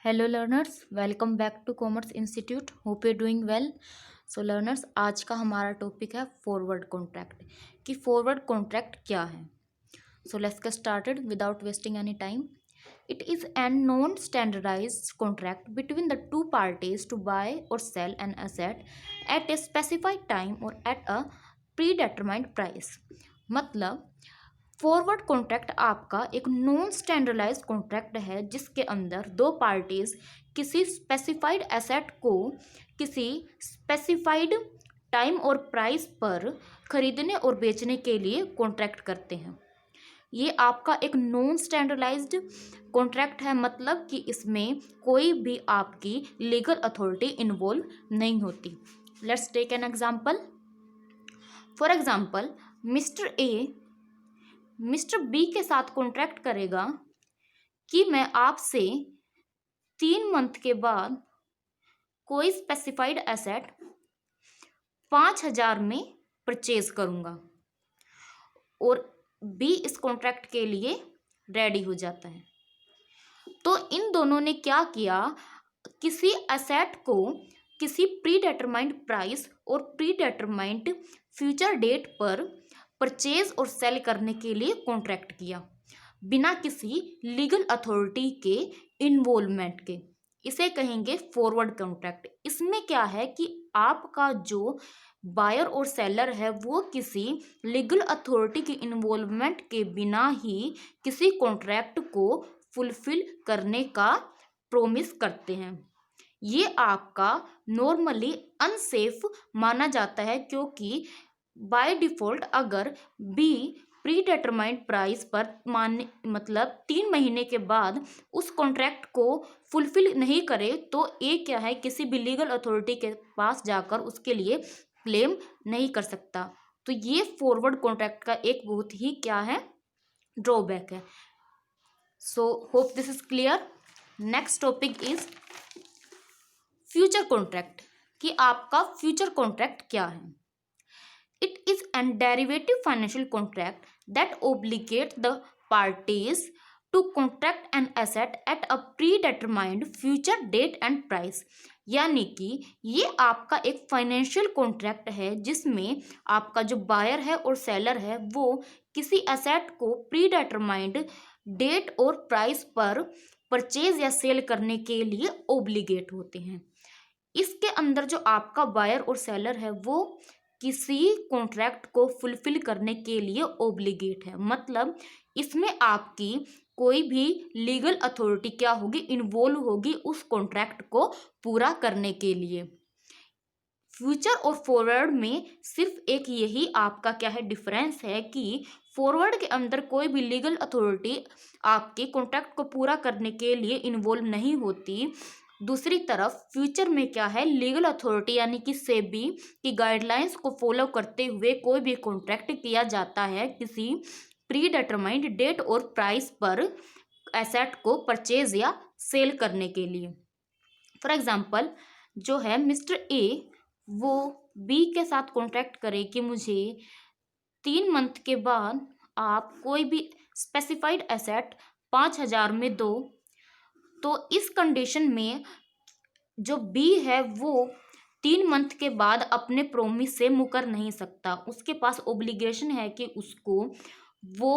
Hello learners, welcome back to commerce institute. Hope you doing well. So learners, आज का हमारा topic है forward contract कि forward contract क्या है। So let's get started without wasting any time. It is an non standardized contract between the two parties to buy or sell an asset at a specified time or at a predetermined price. मतलब forward contract आपका एक non standardise contract है जिसके अंदर दो parties किसी specified asset को किसी स्पेसिफाइड टाइम और प्राइस पर खरीदने और बेचने के लिए कॉन्ट्रैक्ट करते हैं। ये आपका एक नॉन स्टैंडर्डाइज्ड कॉन्ट्रैक्ट है, मतलब कि इसमें कोई भी आपकी लीगल अथॉरिटी इन्वॉल्व नहीं होती। Let's take an example. For example, mister B के साथ कॉन्ट्रैक्ट करेगा कि मैं आपसे 3 मंथ के बाद कोई स्पेसिफाइड एसेट 5,000 में परचेज करूंगा और बी इस कॉन्ट्रैक्ट के लिए रेडी हो जाता है। तो इन दोनों ने क्या किया, किसी एसेट को किसी प्री डिटरमाइंड प्राइस और प्री डिटरमाइंड फ्यूचर डेट पर परचेज और सेल करने के लिए कॉन्ट्रैक्ट किया बिना किसी लीगल अथॉरिटी के इन्वॉल्वमेंट के। इसे कहेंगे फॉरवर्ड कॉन्ट्रैक्ट। इसमें क्या है कि आपका जो बायर और सेलर है वो किसी लीगल अथॉरिटी के इन्वॉल्वमेंट के बिना ही किसी कॉन्ट्रैक्ट को फुलफिल करने का प्रॉमिस करते हैं। ये आपका नॉर्मली अनसेफ माना जाता है, क्योंकि बाय डिफ़ॉल्ट अगर बी प्री डिटरमाइंड प्राइस पर मतलब 3 महीने के बाद उस कॉन्ट्रैक्ट को फुलफिल नहीं करे तो ए क्या है, किसी भी लीगल अथॉरिटी के पास जाकर उसके लिए क्लेम नहीं कर सकता। तो ये फॉरवर्ड कॉन्ट्रैक्ट का एक बहुत ही क्या है, ड्रॉबैक है। So hope this is clear. Next topic is future contract कि आपका फ्यूचर कॉन्ट्रैक्ट क्या है। It is a derivative financial contract that obligates the parties to contract an asset at a predetermined future date and price। यानी कि ये आपका एक financial contract है जिसमें आपका जो बायर है और सेलर है वो किसी एसेट को प्री डिटरमाइंड डेट और प्राइस पर परचेज या सेल करने के लिए ओब्लिगेट होते हैं। इसके अंदर जो आपका बायर और सेलर है वो किसी कॉन्ट्रैक्ट को फुलफिल करने के लिए ओब्लिगेट है। मतलब इसमें आपकी कोई भी लीगल अथॉरिटी क्या होगी, इन्वॉल्व होगी उस कॉन्ट्रैक्ट को पूरा करने के लिए। फ्यूचर और फॉरवर्ड में सिर्फ एक यही आपका क्या है, डिफरेंस है कि फॉरवर्ड के अंदर कोई भी लीगल अथॉरिटी आपके कॉन्ट्रैक्ट को पूरा करने के लिए इन्वॉल्व नहीं होती। दूसरी तरफ फ्यूचर में क्या है, लीगल अथॉरिटी यानी कि सेबी की गाइडलाइंस को फॉलो करते हुए कोई भी कॉन्ट्रैक्ट किया जाता है किसी प्री डिटरमाइंड डेट और प्राइस पर एसेट को परचेज या सेल करने के लिए। फॉर एग्जांपल, जो है मिस्टर ए वो बी के साथ कॉन्ट्रैक्ट करे कि मुझे 3 मंथ के बाद आप कोई भी स्पेसिफाइड एसेट 5,000 में दो। तो इस कंडीशन में जो बी है वो 3 मंथ के बाद अपने प्रोमिस से मुकर नहीं सकता। उसके पास ओब्लिगेशन है कि उसको वो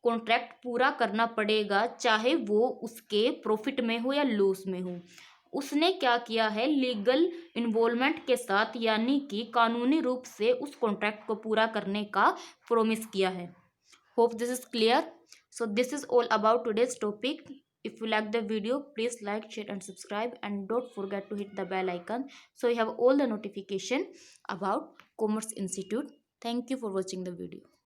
कॉन्ट्रैक्ट पूरा करना पड़ेगा, चाहे वो उसके प्रॉफिट में हो या लॉस में हो। उसने क्या किया है, लीगल इन्वॉल्वमेंट के साथ यानी कि कानूनी रूप से उस कॉन्ट्रैक्ट को पूरा करने का प्रॉमिस किया है। Hope this is clear. So this is all about today's topic. If you like the video, please like, share and subscribe, and don't forget to hit the bell icon so you have all the notification about Commerce Institute. Thank you for watching the video.